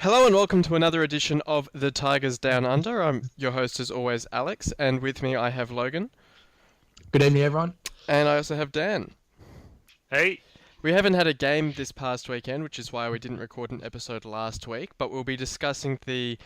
Hello and welcome to another edition of The Tigers Down Under. I'm your host as always, Alex, and with me I have Logan. Good evening, everyone. And I also have Dan. Hey. We haven't had a game this past weekend, which is why we didn't record an episode last week, but we'll be discussing the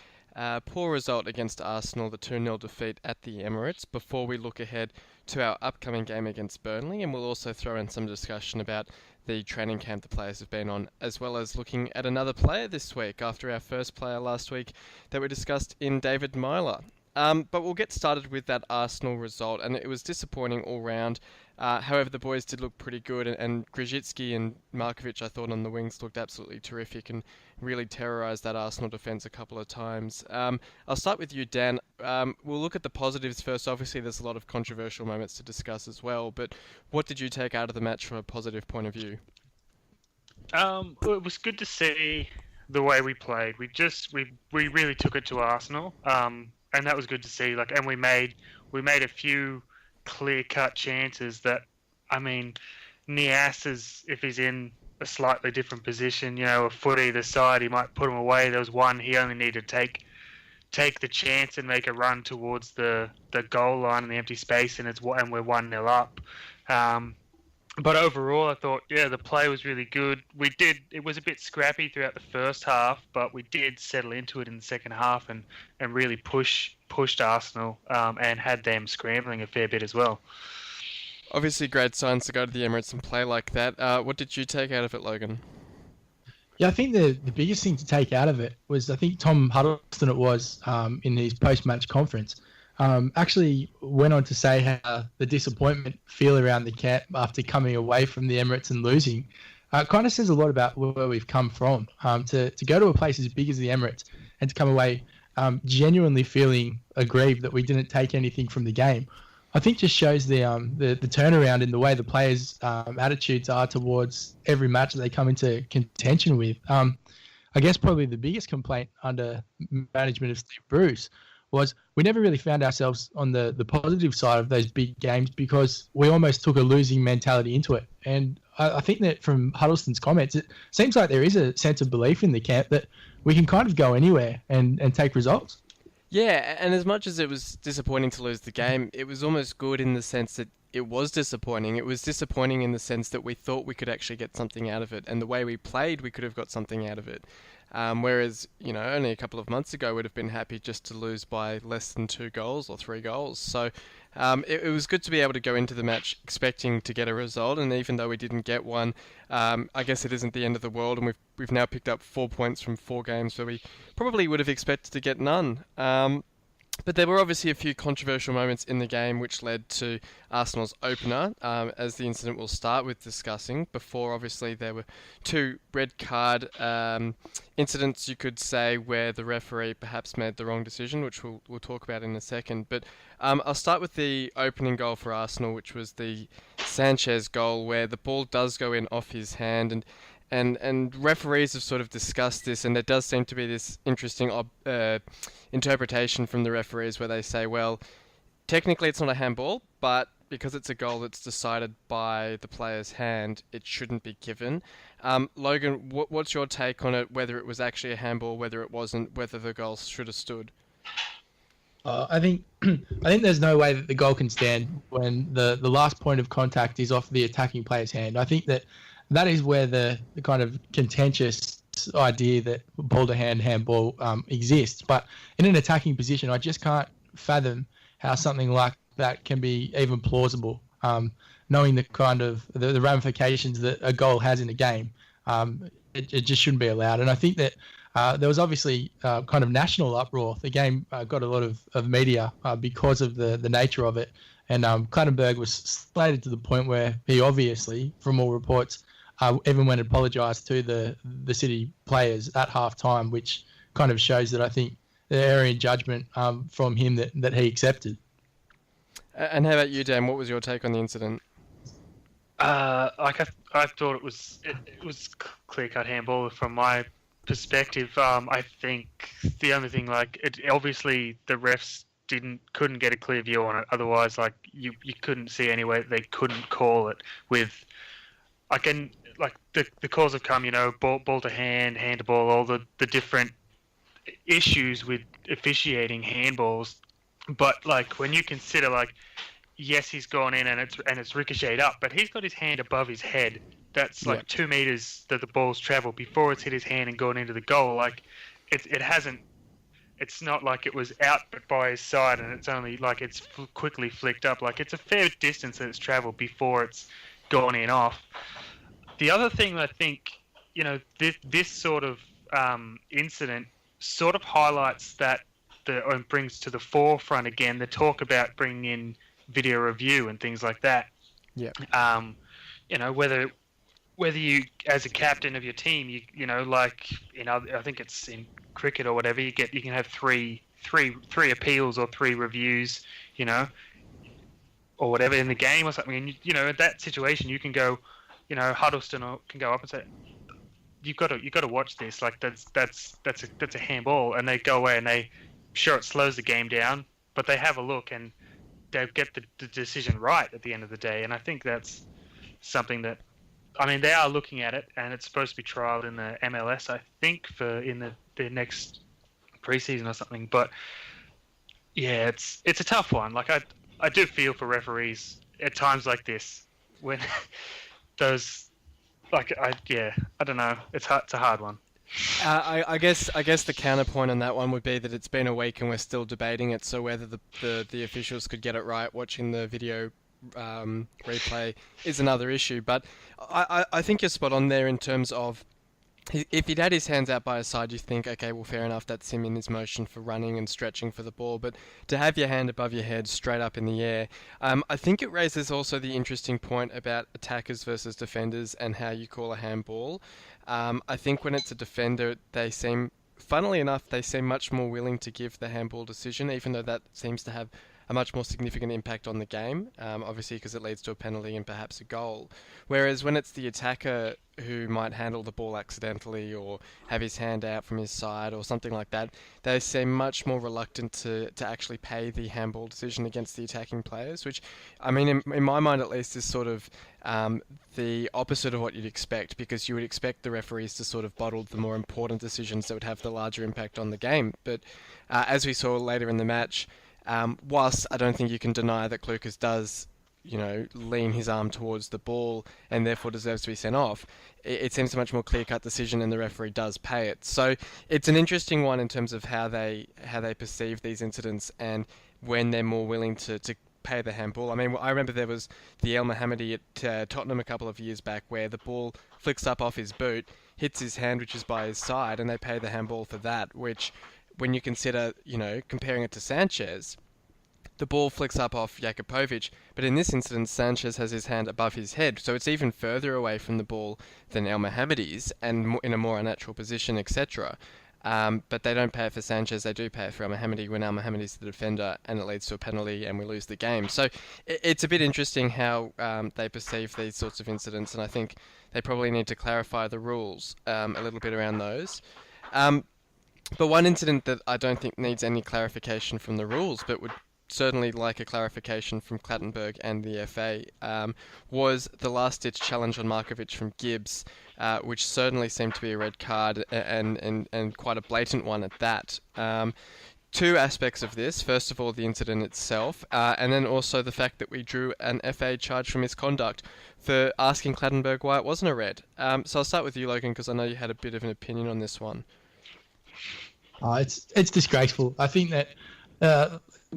poor result against Arsenal, the 2-0 defeat at the Emirates, before we look ahead to our upcoming game against Burnley, and we'll also throw in some discussion about the training camp the players have been on, as well as looking at another player this week after our first player last week that we discussed in David Myler. But we'll get started with that Arsenal result, and it was disappointing all round. However, the boys did look pretty good, and Grzycki and Markovic, I thought, on the wings looked absolutely terrific and really terrorised that Arsenal defence a couple of times. I'll start with you, Dan. We'll look at the positives first. Obviously, there's a lot of controversial moments to discuss as well, but what did you take out of the match from a positive point of view? It was good to see the way we played. We really took it to Arsenal, and that was good to see. And we made a few clear-cut chances that, I mean, Nias, if he's in a slightly different position, a foot either side, he might put him away. There was one he only needed to take the chance and make a run towards the goal line in the empty space, and we're 1-0 up. But overall, I thought, the play was really good. It was a bit scrappy throughout the first half, but we did settle into it in the second half and really pushed Arsenal and had them scrambling a fair bit as well. Obviously, great signs to go to the Emirates and play like that. What did you take out of it, Logan? Yeah, I think the biggest thing to take out of it was, I think Tom Huddlestone in his post-match conference, actually went on to say how the disappointment feel around the camp after coming away from the Emirates and losing kind of says a lot about where we've come from. To go to a place as big as the Emirates and to come away genuinely feeling aggrieved that we didn't take anything from the game, I think just shows the turnaround in the way the players' attitudes are towards every match that they come into contention with. I guess probably the biggest complaint under management of Steve Bruce was we never really found ourselves on the positive side of those big games because we almost took a losing mentality into it. And I think that from Huddlestone's comments, it seems like there is a sense of belief in the camp that we can kind of go anywhere and take results. Yeah, and as much as it was disappointing to lose the game, it was almost good in the sense that it was disappointing. It was disappointing in the sense that we thought we could actually get something out of it, and the way we played, we could have got something out of it. Whereas, only a couple of months ago, we'd have been happy just to lose by less than 2 goals or 3 goals. So it was good to be able to go into the match expecting to get a result, and even though we didn't get one, I guess it isn't the end of the world, and we've now picked up 4 points from 4 games where we probably would have expected to get none. But there were obviously a few controversial moments in the game which led to Arsenal's opener, as the incident we'll start with discussing. Before, obviously, there were 2 red card incidents, you could say, where the referee perhaps made the wrong decision, which we'll talk about in a second. But I'll start with the opening goal for Arsenal, which was the Sanchez goal, where the ball does go in off his hand, and referees have sort of discussed this, and there does seem to be this interesting interpretation from the referees where they say, well, technically it's not a handball, but because it's a goal that's decided by the player's hand, it shouldn't be given. Logan, what's your take on it, whether it was actually a handball, whether it wasn't, whether the goal should have stood? I think there's no way that the goal can stand when the last point of contact is off the attacking player's hand. I think that is where the kind of contentious idea that ball to hand handball exists. But in an attacking position, I just can't fathom how something like that can be even plausible. Knowing the kind of the ramifications that a goal has in a game, it just shouldn't be allowed. And I think that there was obviously kind of national uproar. The game got a lot of media because of the nature of it. And Clattenburg was slated to the point where he obviously, from all reports, even went and apologised to the City players at half-time, which kind of shows that I think the error in judgment from him that he accepted. And how about you, Dan? What was your take on the incident? I thought it was clear-cut handball from my perspective. I think the only thing, obviously the refs couldn't get a clear view on it. Otherwise, you couldn't see any way that they couldn't call it with. The calls have come, ball to hand, hand to ball, all the different issues with officiating handballs, but like when you consider like, yes, he's gone in and it's ricocheted up, but he's got his hand above his head. That's like 2 meters that the ball's traveled before it's hit his hand and gone into the goal. Like it hasn't. It's not like it was out but by his side and it's only like it's quickly flicked up. Like it's a fair distance that it's traveled before it's gone in off. The other thing I think, this sort of incident sort of highlights that and brings to the forefront again the talk about bringing in video review and things like that. Yeah. Whether you, as a captain of your team, like I think it's in cricket or whatever, you can have three appeals or 3 reviews, or whatever in the game or something. And in that situation, you can go, Huddlestone can go up and say, you've got to watch this. Like that's a handball, and they go away and it slows the game down, but they have a look and they get the decision right at the end of the day. And I think that's something that, they are looking at it, and it's supposed to be trialed in the MLS, I think, in the next preseason or something. But yeah, it's a tough one. Like I do feel for referees at times like this when those, like I don't know. It's a hard one. I guess the counterpoint on that one would be that it's been a week and we're still debating it. So whether the officials could get it right watching the video replay is another issue. But I think you're spot on there in terms of, if he'd had his hands out by his side, you think, okay, well, fair enough, that's him in his motion for running and stretching for the ball. But to have your hand above your head, straight up in the air, I think it raises also the interesting point about attackers versus defenders and how you call a handball. I think when it's a defender, funnily enough, they seem much more willing to give the handball decision, even though that seems to have a much more significant impact on the game, obviously because it leads to a penalty and perhaps a goal. Whereas when it's the attacker who might handle the ball accidentally or have his hand out from his side or something like that, they seem much more reluctant to actually pay the handball decision against the attacking players, which, in my mind at least, is sort of the opposite of what you'd expect, because you would expect the referees to sort of bottle the more important decisions that would have the larger impact on the game. But as we saw later in the match, whilst I don't think you can deny that Clucas does, lean his arm towards the ball and therefore deserves to be sent off, it seems a much more clear-cut decision and the referee does pay it. So it's an interesting one in terms of how they perceive these incidents and when they're more willing to pay the handball. I remember there was the El Mohammadi at Tottenham a couple of years back where the ball flicks up off his boot, hits his hand, which is by his side, and they pay the handball for that, which, when you consider, comparing it to Sanchez, the ball flicks up off Jakupovic, but in this incident, Sanchez has his hand above his head, so it's even further away from the ball than El Mohammadi's and in a more unnatural position, etc. But they don't pay it for Sanchez, they do pay it for El Mohammadi when El Mohammadi's the defender, and it leads to a penalty and we lose the game. So it's a bit interesting how they perceive these sorts of incidents, and I think they probably need to clarify the rules a little bit around those. But one incident that I don't think needs any clarification from the rules, but would certainly like a clarification from Clattenburg and the FA, was the last-ditch challenge on Markovic from Gibbs, which certainly seemed to be a red card and quite a blatant one at that. Two aspects of this. First of all, the incident itself, and then also the fact that we drew an FA charge for misconduct for asking Clattenburg why it wasn't a red. So I'll start with you, Logan, because I know you had a bit of an opinion on this one. It's disgraceful. I think that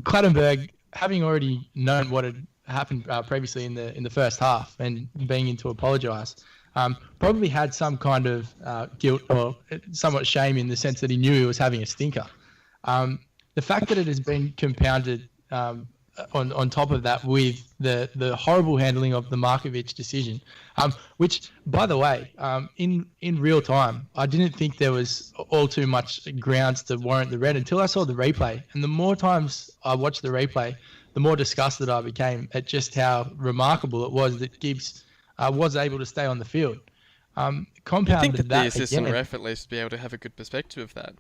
Clattenburg, having already known what had happened previously in the first half and being in to apologise, probably had some kind of guilt or somewhat shame in the sense that he knew he was having a stinker. The fact that it has been compounded on top of that with the horrible handling of the Markovic decision, which, by the way, in real time, I didn't think there was all too much grounds to warrant the red until I saw the replay. And the more times I watched the replay, the more disgusted I became at just how remarkable it was that Gibbs was able to stay on the field. Compounded I think that the assistant again, ref at least be able to have a good perspective of that.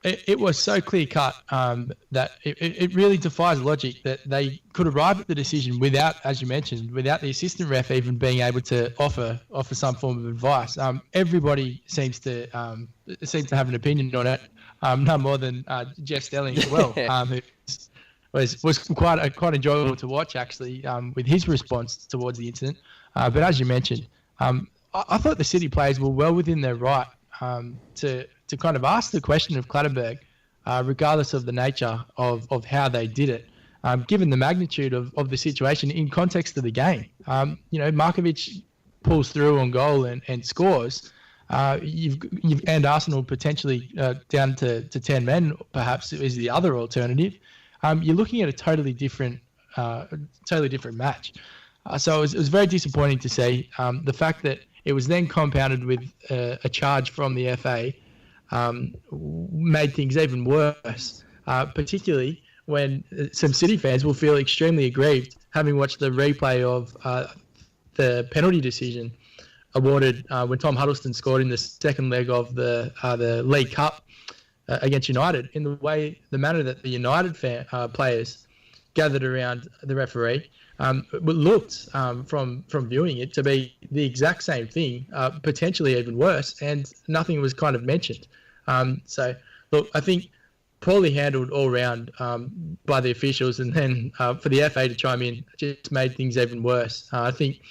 It was so clear-cut that it really defies logic that they could arrive at the decision without, as you mentioned, without the assistant ref even being able to offer some form of advice. Everybody seems to have an opinion on it. none more than Jeff Stelling as well, who was quite enjoyable to watch actually, with his response towards the incident. But as you mentioned, I thought the City players were well within their right to kind of ask the question of Clattenburg, regardless of the nature of how they did it, given the magnitude of the situation in context of the game. Markovic pulls through on goal and scores. You've and Arsenal potentially down to 10 men, perhaps, is the other alternative. You're looking at a totally different match. So it was very disappointing to see the fact that it was then compounded with a charge from the FA, made things even worse, particularly when some City fans will feel extremely aggrieved having watched the replay of the penalty decision awarded when Tom Huddlestone scored in the second leg of the League Cup against United, in the manner that the United players gathered around the referee. Looked from viewing it to be the exact same thing, potentially even worse, and nothing was kind of mentioned. So, look, I think poorly handled all round by the officials, and then for the FA to chime in just made things even worse. I think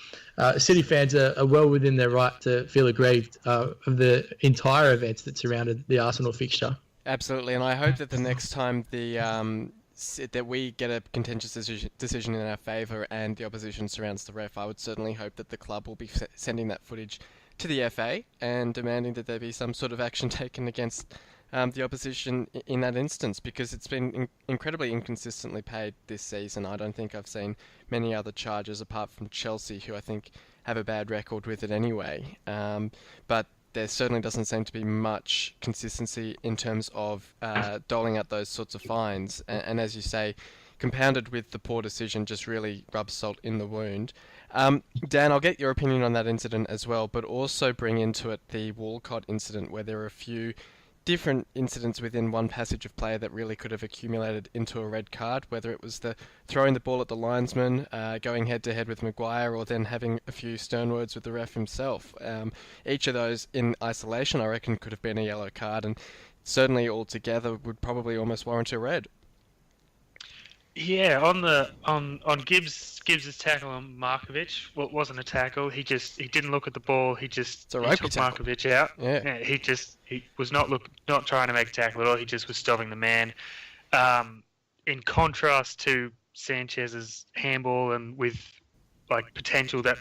City fans are well within their right to feel aggrieved of the entire events that surrounded the Arsenal fixture. Absolutely, and I hope that the next time that we get a contentious decision in our favour and the opposition surrounds the ref, I would certainly hope that the club will be sending that footage to the FA and demanding that there be some sort of action taken against the opposition in that instance, because it's been incredibly inconsistently paid this season. I don't think I've seen many other charges apart from Chelsea, who I think have a bad record with it anyway. But there certainly doesn't seem to be much consistency in terms of doling out those sorts of fines. And as you say, compounded with the poor decision, just really rubs salt in the wound. Dan, I'll get your opinion on that incident as well, but also bring into it the Walcott incident, where there are a few different incidents within one passage of play that really could have accumulated into a red card, whether it was the throwing the ball at the linesman, going head-to-head with Maguire, or then having a few stern words with the ref himself. Each of those in isolation, I reckon, could have been a yellow card, and certainly altogether would probably almost warrant a red. Yeah, on Gibbs's tackle on Markovic, well, it wasn't a tackle. He didn't look at the ball. He took Markovic out. Yeah. He was not trying to make a tackle at all. He just was stopping the man. In contrast to Sanchez's handball, and with like potential that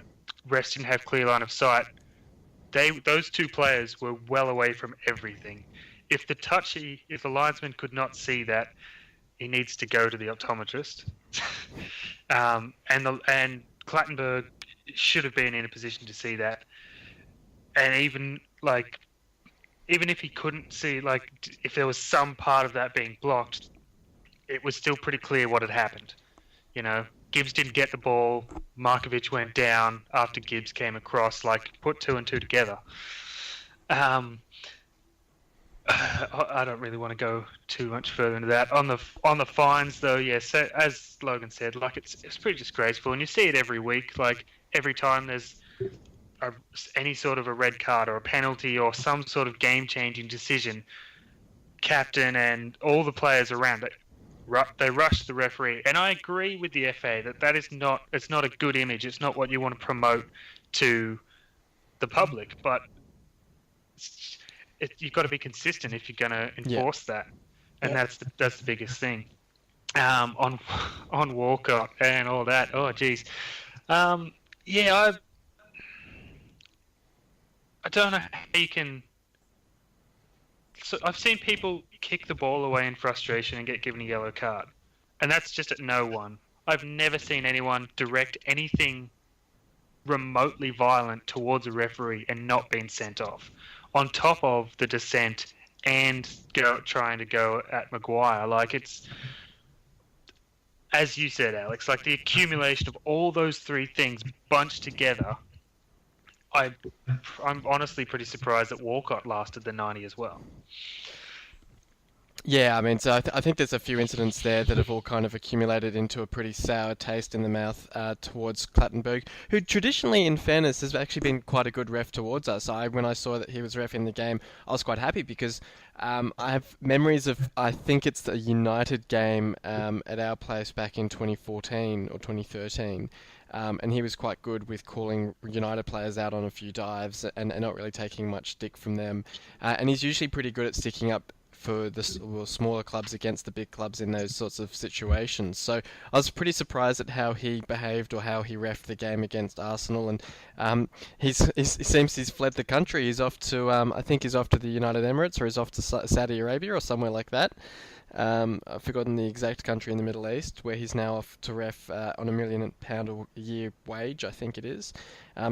refs didn't have clear line of sight, those two players were well away from everything. If the linesman could not see that, he needs to go to the optometrist. And Clattenburg should have been in a position to see that. And even if he couldn't see, if there was some part of that being blocked, it was still pretty clear what had happened. Gibbs didn't get the ball. Markovic went down after Gibbs came across. Put two and two together. I don't really want to go too much further into that. On the fines, though, yeah. So as Logan said, it's pretty disgraceful, and you see it every week. Every time there's any sort of a red card or a penalty or some sort of game-changing decision, captain and all the players around it, they rush the referee. And I agree with the FA that is not. It's not a good image. It's not what you want to promote to the public, but you've got to be consistent if you're going to enforce that, and that's the biggest thing. On Walcott and all that. Oh, geez. I don't know how you can. So I've seen people kick the ball away in frustration and get given a yellow card, and that's just at no one. I've never seen anyone direct anything remotely violent towards a referee and not being sent off, on top of the dissent and trying to go at Maguire. It's, as you said, Alex, the accumulation of all those three things bunched together. I'm honestly pretty surprised that Walcott lasted the 90 as well. Yeah, I mean, so I think there's a few incidents there that have all kind of accumulated into a pretty sour taste in the mouth towards Clattenburg, who traditionally, in fairness, has actually been quite a good ref towards us. When I saw that he was ref in the game, I was quite happy because I have memories of, I think it's the United game at our place back in 2014 or 2013. And he was quite good with calling United players out on a few dives and not really taking much stick from them. And he's usually pretty good at sticking up for the smaller clubs against the big clubs in those sorts of situations. So I was pretty surprised at how he behaved or how he reffed the game against Arsenal. And it seems he's fled the country. He's off to, I think he's off to the United Emirates, or he's off to Saudi Arabia or somewhere like that. I've forgotten the exact country in the Middle East where he's now off to ref on £1 million a year wage, I think it is.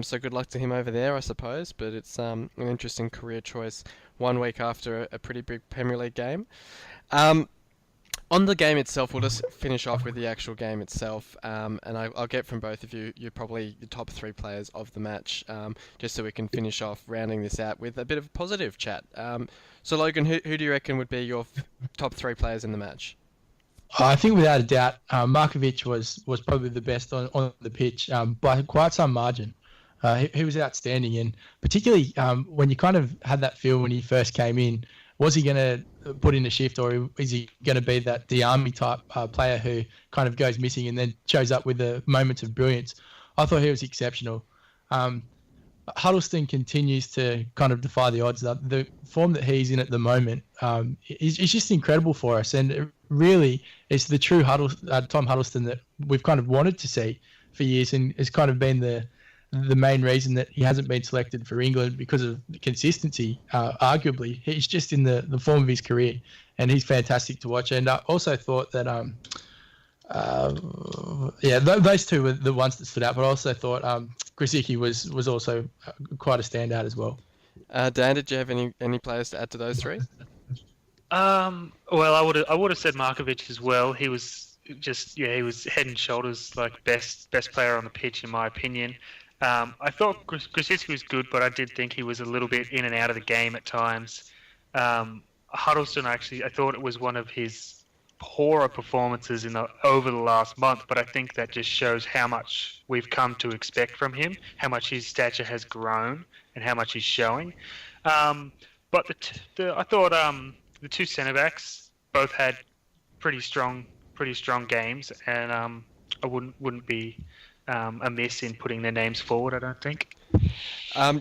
So good luck to him over there, I suppose. But it's an interesting career choice 1 week after a pretty big Premier League game. On the game itself, we'll just finish off with the actual game itself, and I'll get from both of you. You're probably the top 3 players of the match, just so we can finish off rounding this out with a bit of a positive chat. So Logan, who do you reckon would be your top 3 players in the match? I think without a doubt, Markovic was probably the best on the pitch by quite some margin. He was outstanding, and particularly when you kind of had that feel when he first came in, was he going to put in a shift, or is he going to be that Diami type player who kind of goes missing and then shows up with the moments of brilliance? I thought he was exceptional. Huddlestone continues to kind of defy the odds. The form that he's in at the moment is just incredible for us, and it really is the true Tom Huddlestone that we've kind of wanted to see for years, and has kind of been the main reason that he hasn't been selected for England because of the consistency. Arguably, he's just in the form of his career, and he's fantastic to watch. And I also thought that those two were the ones that stood out. But I also thought Grzycki was also quite a standout as well. Dan, did you have any players to add to those 3? Well, I would have said Markovic as well. He was he was head and shoulders like best player on the pitch in my opinion. I thought Grzycki was good, but I did think he was a little bit in and out of the game at times. Huddlestone, actually, I thought it was one of his poorer performances over the last month, but I think that just shows how much we've come to expect from him, how much his stature has grown, and how much he's showing. But I thought the 2 centre backs both had pretty strong games, and I wouldn't be amiss in putting their names forward, I don't think.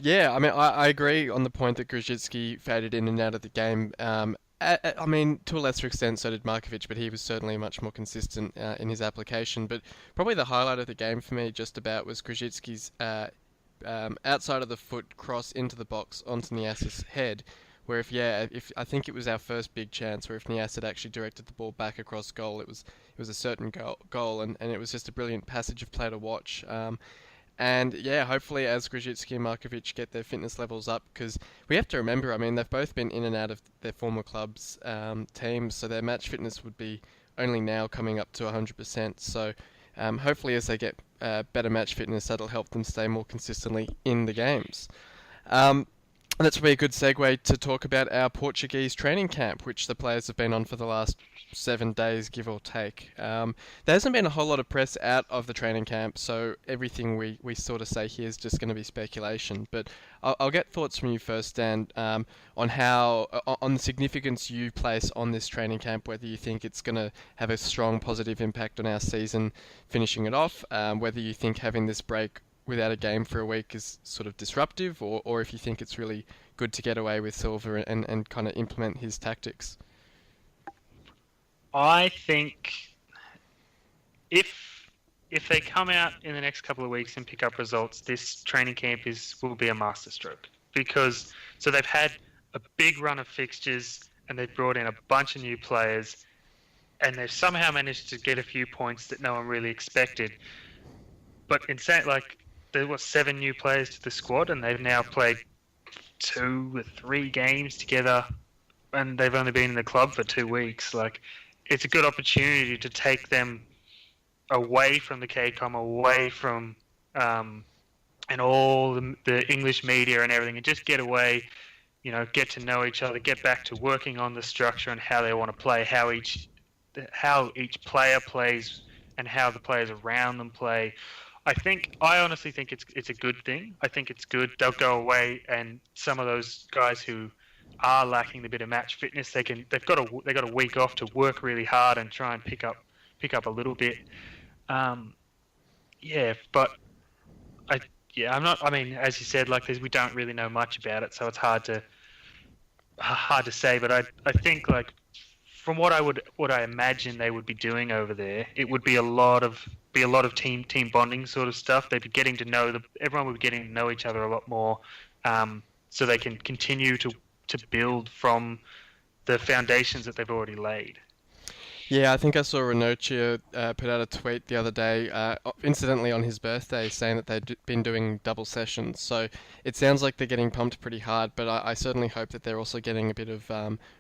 Yeah, I mean, I agree on the point that Grzycki faded in and out of the game. I mean, to a lesser extent, so did Markovic, but he was certainly much more consistent in his application. But probably the highlight of the game for me just about was Grzycki's outside of the foot cross into the box onto Nias's head, where if I think it was our first big chance, where if Nias had actually directed the ball back across goal, it was a certain goal, and it was just a brilliant passage of play to watch. And yeah, hopefully as Grzycki and Markovic get their fitness levels up, because we have to remember, I mean, they've both been in and out of their former clubs' teams, so their match fitness would be only now coming up to 100%. So hopefully as they get better match fitness, that'll help them stay more consistently in the games. That's probably a good segue to talk about our Portuguese training camp, which the players have been on for the last 7 days, give or take. There hasn't been a whole lot of press out of the training camp, so everything we sort of say here is just going to be speculation. But I'll get thoughts from you first, Dan, on the significance you place on this training camp, whether you think it's going to have a strong positive impact on our season, finishing it off, whether you think having this break without a game for a week is sort of disruptive, or if you think it's really good to get away with Silva and kind of implement his tactics. I think if they come out in the next couple of weeks and pick up results, this training camp will be a masterstroke, because they've had a big run of fixtures and they've brought in a bunch of new players, and they've somehow managed to get a few points that no one really expected. But there were 7 new players to the squad, and they've now played 2 or 3 games together, and they've only been in the club for 2 weeks. It's a good opportunity to take them away from the KCOM, away from and all the English media and everything, and just get away get to know each other, get back to working on the structure and how they want to play, how each player plays, and how the players around them play. I honestly think it's a good thing. I think it's good. They'll go away, and some of those guys who are lacking the bit of match fitness, they've got a week off to work really hard and try and pick up a little bit. But I'm not. I mean, as you said, like we don't really know much about it, so it's hard to say. But I think like from what I imagine they would be doing over there, it would be a lot of team bonding sort of stuff. They'd be getting to know everyone would be getting to know each other a lot more, so they can continue to build from the foundations that they've already laid. Yeah, I think I saw Ranocchia put out a tweet the other day, incidentally on his birthday, saying that they'd been doing double sessions. So it sounds like they're getting pumped pretty hard, but I certainly hope that they're also getting a bit of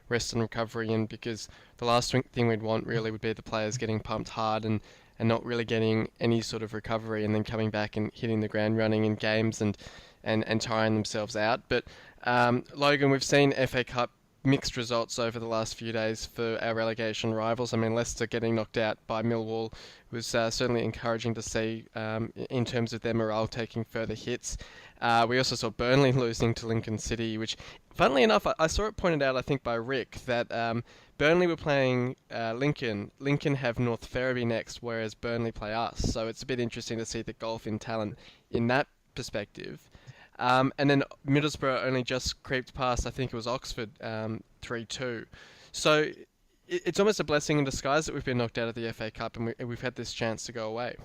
rest and recovery in, because the last thing we'd want really would be the players getting pumped hard and not really getting any sort of recovery, and then coming back and hitting the ground running in games and tiring themselves out. But Logan, we've seen FA Cup mixed results over the last few days for our relegation rivals. I mean, Leicester getting knocked out by Millwall was certainly encouraging to see in terms of their morale taking further hits. We also saw Burnley losing to Lincoln City, which, funnily enough, I saw it pointed out, I think, by Rick, that Burnley were playing Lincoln. Lincoln have North Ferriby next, whereas Burnley play us. So it's a bit interesting to see the gulf in talent in that perspective. And then Middlesbrough only just creeped past, I think it was Oxford, 3-2. So it's almost a blessing in disguise that we've been knocked out of the FA Cup, and we've had this chance to go away.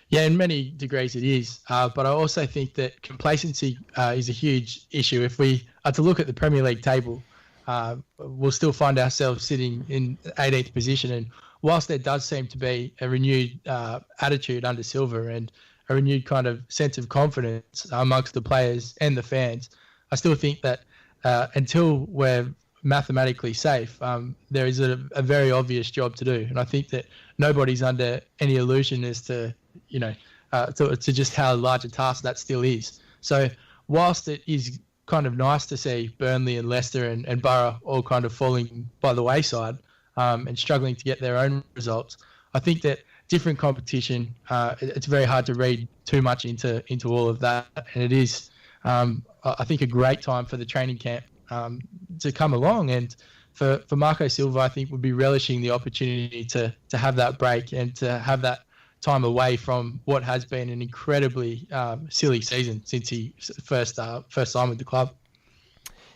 Yeah, in many degrees it is. But I also think that complacency is a huge issue. If we are to look at the Premier League table, we'll still find ourselves sitting in 18th position. And whilst there does seem to be a renewed attitude under Silva and a renewed kind of sense of confidence amongst the players and the fans, I still think that until we're mathematically safe, there is a very obvious job to do. And I think that nobody's under any illusion as to, to just how large a task that still is. So whilst it is kind of nice to see Burnley and Leicester and Borough all kind of falling by the wayside and struggling to get their own results, I think that different competition, it's very hard to read too much into all of that. And it is, I think, a great time for the training camp to come along. And for Marco Silva, I think would be relishing the opportunity to have that break and to have that time away from what has been an incredibly silly season since he first signed with the club.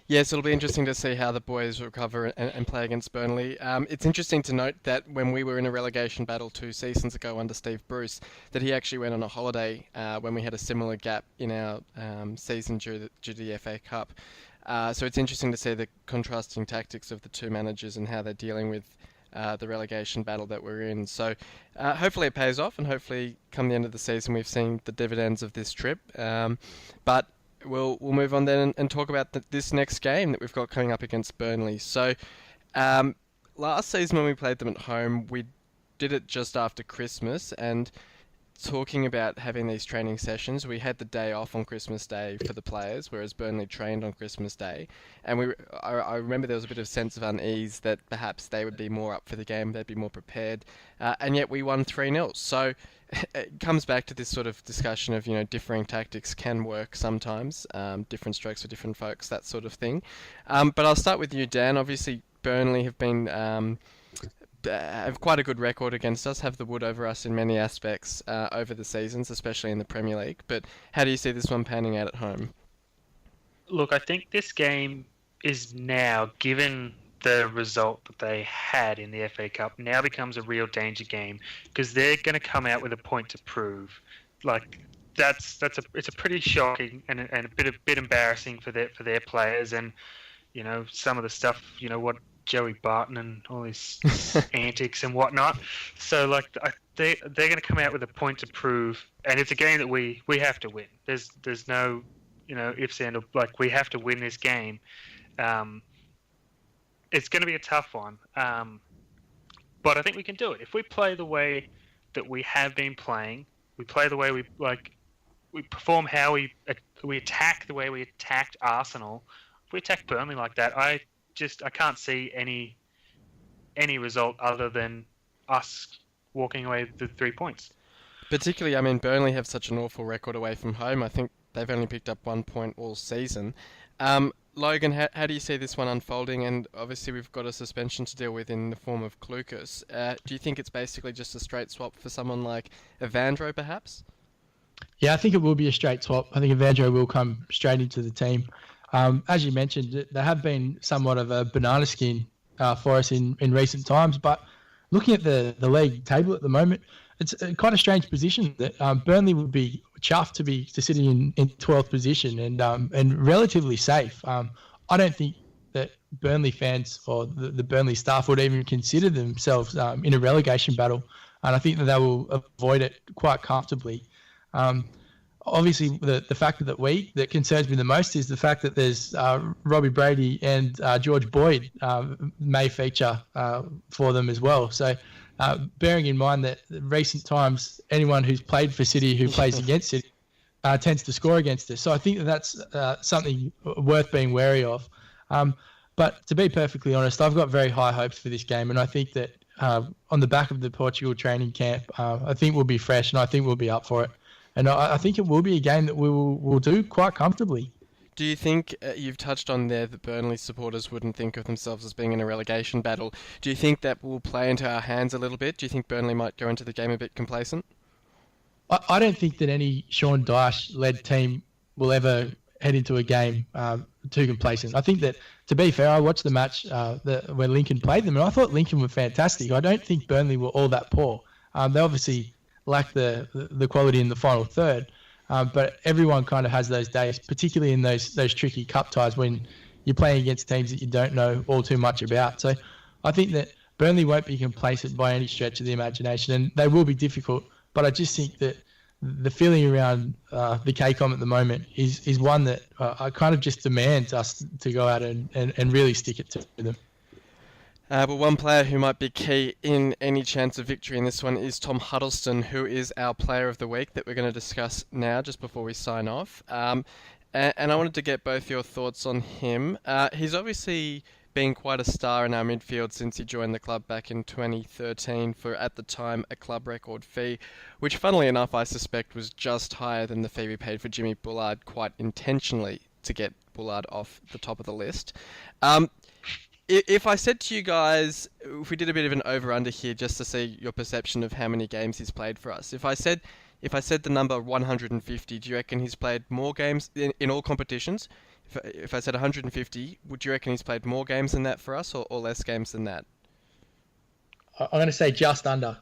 Yes, it'll be interesting to see how the boys recover and play against Burnley. It's interesting to note that when we were in a relegation battle 2 seasons ago under Steve Bruce, that he actually went on a holiday when we had a similar gap in our season due to the FA Cup. So it's interesting to see the contrasting tactics of the two managers and how they're dealing with the relegation battle that we're in. So hopefully it pays off, and hopefully come the end of the season we've seen the dividends of this trip. But we'll move on then and talk about this next game that we've got coming up against Burnley. So last season when we played them at home, we did it just after Christmas, and talking about having these training sessions, we had the day off on Christmas Day for the players, whereas Burnley trained on Christmas Day. And I remember there was a bit of sense of unease that perhaps they would be more up for the game, they'd be more prepared, and yet we won 3-0. So it comes back to this sort of discussion of, differing tactics can work sometimes, different strokes for different folks, that sort of thing. But I'll start with you, Dan. Obviously, Burnley have been have quite a good record against us, have the wood over us in many aspects over the seasons, especially in the Premier League. But how do you see this one panning out at home? Look, I think this game is now, given the result that they had in the FA Cup, now becomes a real danger game, because they're going to come out with a point to prove. Like it's a pretty shocking and a bit embarrassing for their players, and some of the stuff, what Joey Barton and all his antics and whatnot. So they're going to come out with a point to prove, and it's a game that we have to win. There's no ifs and we have to win this game. It's going to be a tough one, but I think we can do it if we play the way that we have been playing. We play the way we like. we perform how we attack the way we attacked Arsenal, if we attack Burnley like that, I can't see any result other than us walking away with the 3 points. Particularly, I mean, Burnley have such an awful record away from home. I think they've only picked up 1 point all season. Logan, how do you see this one unfolding? And obviously we've got a suspension to deal with in the form of Klukas. Do you think it's basically just a straight swap for someone like Evandro, perhaps? Yeah, I think it will be a straight swap. I think Evandro will come straight into the team. As you mentioned, they have been somewhat of a banana skin for us in recent times. But looking at the league table at the moment, it's quite a strange position that Burnley would be chuffed to be sitting in 12th position and relatively safe. I don't think that Burnley fans or the Burnley staff would even consider themselves in a relegation battle, and I think that they will avoid it quite comfortably. Obviously, the factor that concerns me the most is the fact that there's Robbie Brady and George Boyd may feature for them as well. So, bearing in mind that in recent times, anyone who's played for City who plays against City tends to score against us. So I think that's something worth being wary of. But to be perfectly honest, I've got very high hopes for this game, and I think that on the back of the Portugal training camp, I think we'll be fresh, and I think we'll be up for it. And I think it will be a game that we'll do quite comfortably. Do you think, you've touched on there that Burnley supporters wouldn't think of themselves as being in a relegation battle. Do you think that will play into our hands a little bit? Do you think Burnley might go into the game a bit complacent? I don't think that any Sean Dyche-led team will ever head into a game too complacent. I think that, to be fair, I watched the match when Lincoln played them, and I thought Lincoln were fantastic. I don't think Burnley were all that poor. They obviously lack the quality in the final third. But everyone kind of has those days, particularly in those tricky cup ties when you're playing against teams that you don't know all too much about. So I think that Burnley won't be complacent by any stretch of the imagination, and they will be difficult. But I just think that the feeling around the KCOM at the moment is one that I kind of just demands us to go out and really stick it to them. But one player who might be key in any chance of victory in this one is Tom Huddlestone, who is our player of the week that we're going to discuss now just before we sign off. And I wanted to get both your thoughts on him. He's obviously been quite a star in our midfield since he joined the club back in 2013 for, at the time, a club record fee, which funnily enough I suspect was just higher than the fee we paid for Jimmy Bullard, quite intentionally to get Bullard off the top of the list. If I said to you guys, if we did a bit of an over-under here just to see your perception of how many games he's played for us, if I said the number 150, do you reckon he's played more games in all competitions? If I said 150, would you reckon he's played more games than that for us or less games than that? I'm going to say just under.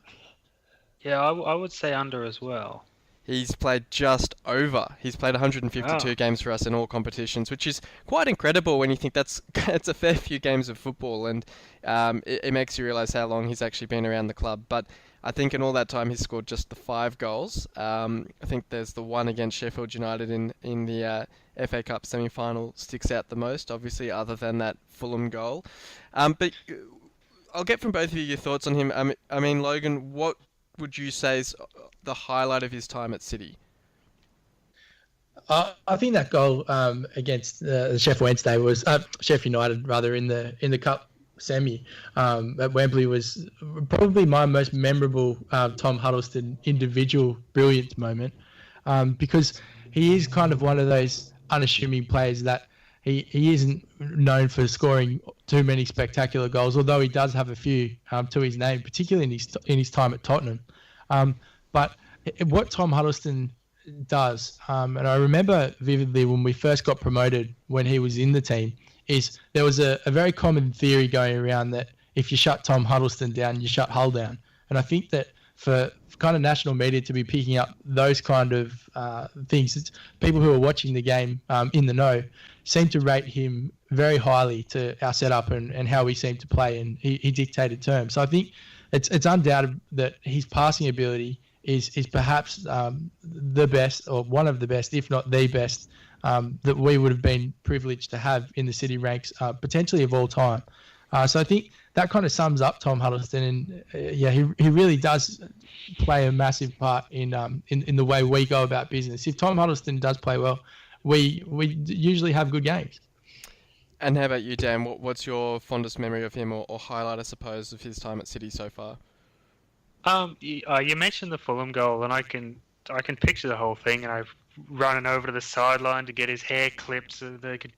Yeah, I would say under as well. He's played just over. He's played 152 games for us in all competitions, which is quite incredible when you think that's a fair few games of football, and it makes you realise how long he's actually been around the club. But I think in all that time he's scored just the 5 goals. I think there's the one against Sheffield United in the FA Cup semi-final sticks out the most, obviously, other than that Fulham goal. But I'll get from both of you your thoughts on him. I mean, Logan, what would you say is the highlight of his time at City? I think that goal against Sheffield Wednesday was Sheffield United rather in the cup semi at Wembley was probably my most memorable Tom Huddlestone individual brilliance moment because he is kind of one of those unassuming players that he isn't known for scoring too many spectacular goals, although he does have a few to his name, particularly in his time at Tottenham. But what Tom Huddlestone does, and I remember vividly when we first got promoted when he was in the team, is there was a very common theory going around that if you shut Tom Huddlestone down, you shut Hull down. And I think that for kind of national media to be picking up those kind of things, it's people who are watching the game in the know seem to rate him very highly to our setup and how we seem to play, and he dictated terms. So I think it's undoubted that his passing ability is perhaps the best, or one of the best, if not the best, that we would have been privileged to have in the City ranks, potentially of all time. So I think that kind of sums up Tom Huddlestone, and he really does play a massive part in the way we go about business. If Tom Huddlestone does play well, we usually have good games. And how about you, Dan? What's your fondest memory of him, or highlight, I suppose, of his time at City so far? You mentioned the Fulham goal, and I can picture the whole thing. And I've running over to the sideline to get his hair clipped so they could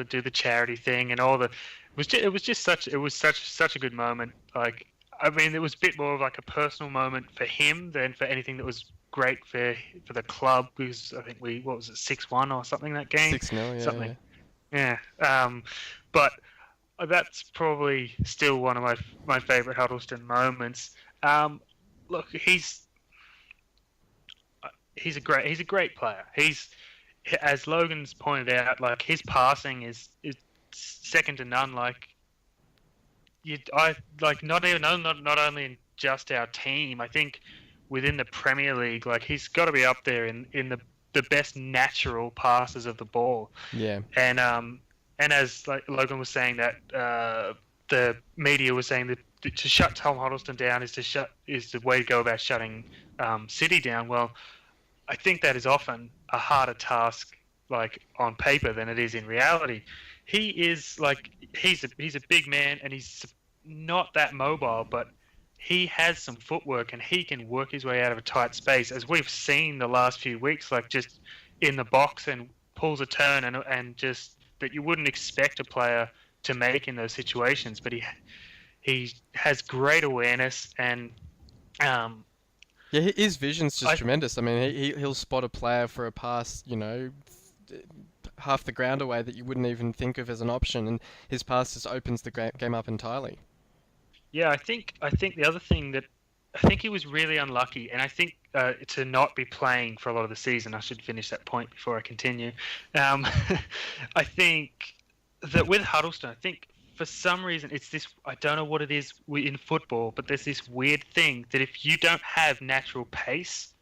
do the charity thing and all the. It was such a good moment. Like, I mean, it was a bit more of like a personal moment for him than for anything that was great for the club, because I think 6-1 or something that game. 6-0, yeah. Something. Yeah. But that's probably still one of my favourite Huddlestone moments. Look, he's a great player. He's, as Logan's pointed out, like, his passing is second to none. Like, not only in just our team. I think within the Premier League, like, he's got to be up there in the best natural passes of the ball. Yeah. And as like Logan was saying, that the media was saying that to shut Tom Huddlestone down is the way to go about shutting City down. Well, I think that is often a harder task, like, on paper than it is in reality. He's a big man, and he's not that mobile, but he has some footwork, and he can work his way out of a tight space, as we've seen the last few weeks, like, just in the box, and pulls a turn and just that you wouldn't expect a player to make in those situations. But he has great awareness, and his vision's just tremendous. I mean, he'll spot a player for a pass, half the ground away that you wouldn't even think of as an option, and his pass just opens the game up entirely. Yeah, I think the other thing that I think he was really unlucky, and I think to not be playing for a lot of the season. I should finish that point before I continue. I think that with Huddlestone, I think for some reason it's this. I don't know what it is in football, but there's this weird thing that if you don't have natural pace,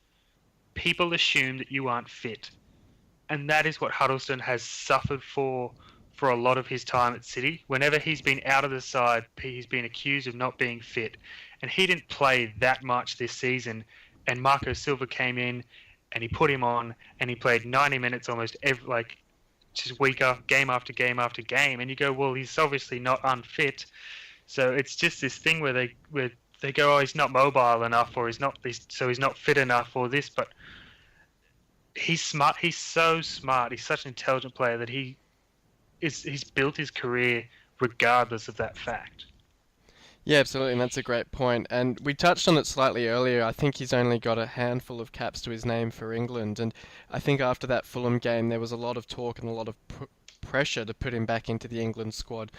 people assume that you aren't fit, and that is what Huddlestone has suffered for a lot of his time at City. Whenever he's been out of the side, he's been accused of not being fit. And he didn't play that much this season. And Marco Silva came in and he put him on, and he played 90 minutes almost just game after game after game. And you go, well, he's obviously not unfit. So it's just this thing where they go, oh, he's not mobile enough, or he's not fit enough, or this. But he's smart. He's so smart. He's such an intelligent player that he's built his career regardless of that fact. Yeah, absolutely, and that's a great point. And we touched on it slightly earlier. I think he's only got a handful of caps to his name for England, and I think after that Fulham game there was a lot of talk and a lot of pressure to put him back into the England squad,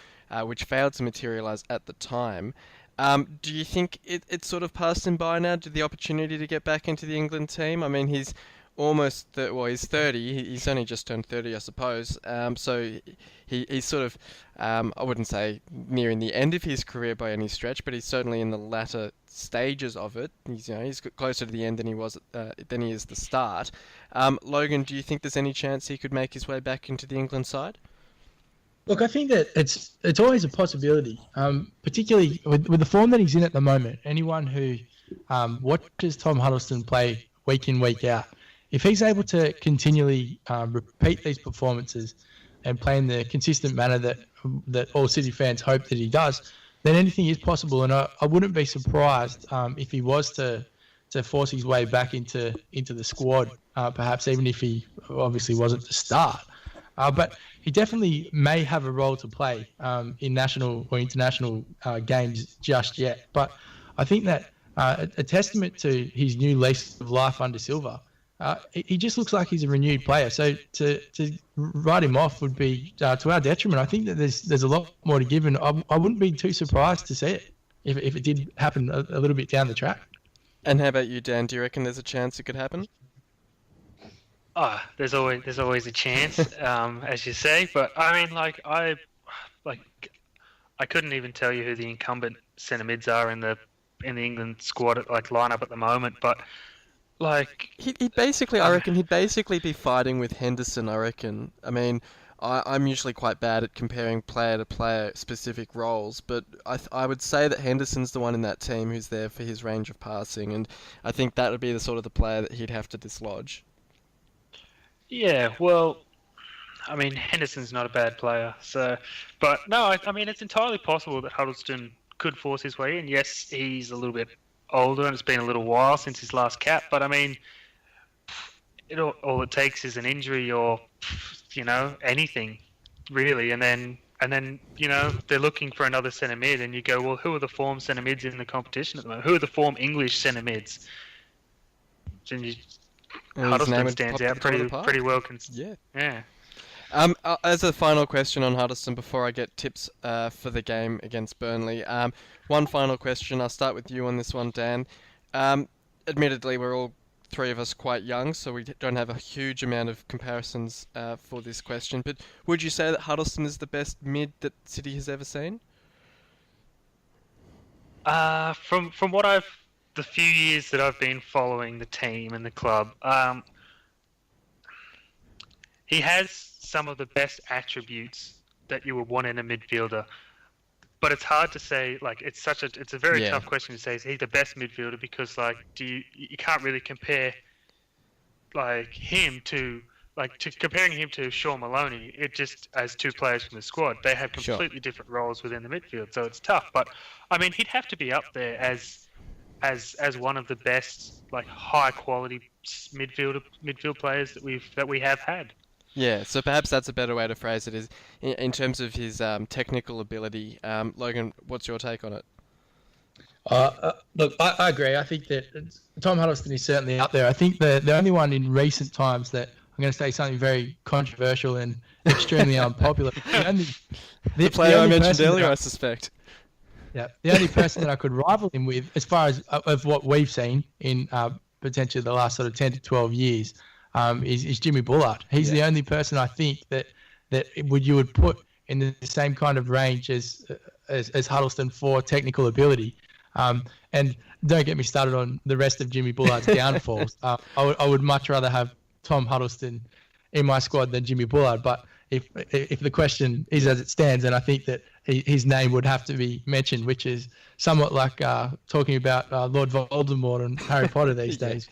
which failed to materialise at the time. Do you think it's sort of passed him by now, the opportunity to get back into the England team? I mean, he's almost, he's 30. He's only just turned 30, I suppose. So he's sort of, I wouldn't say nearing the end of his career by any stretch, but he's certainly in the latter stages of it. He's closer to the end than he is the start. Logan, do you think there's any chance he could make his way back into the England side? Look, I think that it's always a possibility, particularly with the form that he's in at the moment. Anyone who watches Tom Huddlestone play week in, week out, if he's able to continually repeat these performances and play in the consistent manner that all City fans hope that he does, then anything is possible. And I wouldn't be surprised if he was to force his way back into the squad, perhaps even if he obviously wasn't to start. But he definitely may have a role to play in national or international games just yet. But I think that a testament to his new lease of life under Silva, he just looks like he's a renewed player. So to write him off would be to our detriment. I think that there's a lot more to give, and I wouldn't be too surprised to see it if it did happen a little bit down the track. And how about you, Dan? Do you reckon there's a chance it could happen? There's always a chance, as you say. But I mean, I couldn't even tell you who the incumbent centre mids are in the England squad lineup at the moment. But he basically, I reckon he'd basically be fighting with Henderson. I reckon. I mean, I'm usually quite bad at comparing player to player specific roles, but I would say that Henderson's the one in that team who's there for his range of passing, and I think that would be the sort of the player that he'd have to dislodge. Yeah, well, I mean, Henderson's not a bad player, so, but no, I mean, it's entirely possible that Huddlestone could force his way in. Yes, he's a little bit older, and it's been a little while since his last cap, but I mean, all it takes is an injury or, anything, really, and then they're looking for another centre mid, and you go, well, who are the form centre mids in the competition at the moment? Who are the form English centre mids? And Huddlestone stands out pretty well. Yeah. As a final question on Huddlestone before I get tips for the game against Burnley, one final question. I'll start with you on this one, Dan. Admittedly, we're all three of us quite young, so we don't have a huge amount of comparisons for this question. But would you say that Huddlestone is the best mid that City has ever seen? From the few years that I've been following the team and the club, he has some of the best attributes that you would want in a midfielder. But it's hard to say. Like, it's a very tough question to say. Is he the best midfielder? Because you can't really compare comparing him to Sean Maloney. It just as two players from the squad, they have completely different roles within the midfield. So it's tough. But I mean, he'd have to be up there as one of the best high quality midfield players that we have had. Yeah, so perhaps that's a better way to phrase it, is in terms of his technical ability. Logan, what's your take on it? Look, I agree. I think that Tom Huddlestone is certainly up there. I think the only one in recent times that I'm going to say something very controversial and extremely unpopular. The player I mentioned earlier, I suspect. Yeah, the only person that I could rival him with, as far as of what we've seen in potentially the last sort of 10 to 12 years, is Jimmy Bullard. He's the only person I think that you would put in the same kind of range as Huddlestone for technical ability. And don't get me started on the rest of Jimmy Bullard's downfalls. I would much rather have Tom Huddlestone in my squad than Jimmy Bullard. But if the question is as it stands, then I think that his name would have to be mentioned, which is somewhat like talking about Lord Voldemort and Harry Potter these days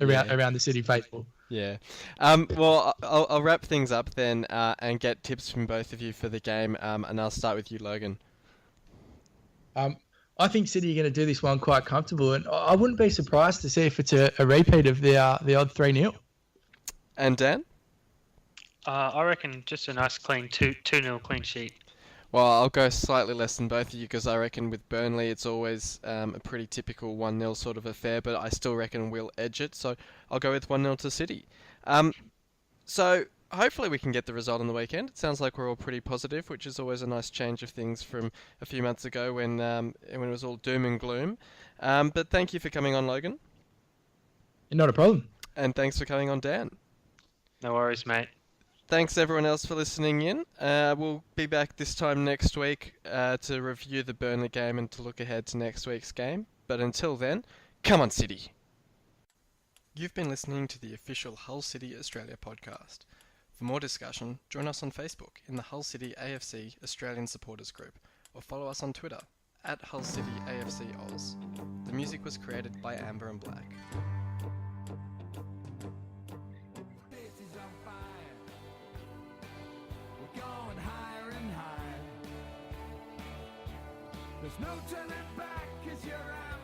around the City faithful. Yeah. Well, I'll wrap things up then and get tips from both of you for the game, and I'll start with you, Logan. I think City are going to do this one quite comfortable, and I wouldn't be surprised to see if it's a repeat of the odd 3-0. And Dan? I reckon just a nice clean 2-0 clean sheet. Well, I'll go slightly less than both of you because I reckon with Burnley it's always a pretty typical 1-0 sort of affair, but I still reckon we'll edge it, so I'll go with 1-0 to City. So hopefully we can get the result on the weekend. It sounds like we're all pretty positive, which is always a nice change of things from a few months ago when it was all doom and gloom. But thank you for coming on, Logan. Not a problem. And thanks for coming on, Dan. No worries, mate. Thanks everyone else for listening in. We'll be back this time next week to review the Burnley game and to look ahead to next week's game. But until then, come on City! You've been listening to the official Hull City Australia podcast. For more discussion, join us on Facebook in the Hull City AFC Australian Supporters Group or follow us on Twitter at Hull City AFC Oz. The music was created by Amber and Black. There's no turning back 'cause you're out.